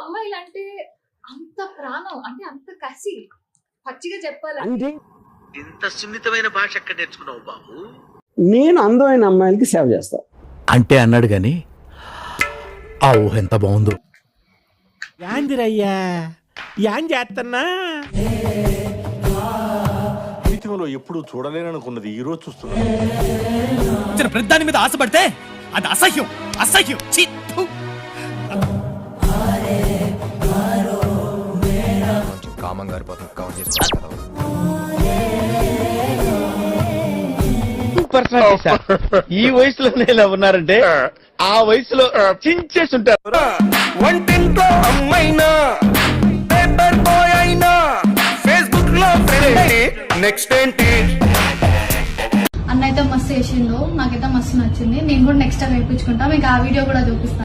అమ్మాయిలు అంటే అంత ప్రాణం, అంటే అంత కసి, పచ్చిగా చెప్పాలి అంటే ఇంత సున్నితమైన భాష ఎక్కడ నేర్చుకున్నావు బాబు? నేను అందమైన అమ్మాయిలకి సేవ చేస్తా అంటే అన్నాడు గాని ఆ ఊహ ఎంత బాగుందో. యాందిరయ్యా యాన్ చేస్తున్నా జీవితంలో ఎప్పుడు చూడలేననుకున్నది ఈ రోజు చూస్తున్నా. ప్రతిదాని మీద ఆశపడితే అది అసహ్యం, అసహ్యం. కామం గారిపోతుంది కవర్ చేసుకోవాలి కదా. ఈ వయసులోనే ఇలా ఉన్నారంటే ఆ వయసులో చించేస్తుంటారు. వంటింట్లో అమ్మైనా పేపర్ బాయ్ అయినా ఫేస్బుక్ లో నెక్స్ట్ ఏంటి అన్న అయితే మస్తు చేసిండు, నాకైతే మస్తు నచ్చింది. నేను కూడా నెక్స్ట్ టైం వేయించుకుంటా, మీకు ఆ వీడియో కూడా చూపిస్తాను.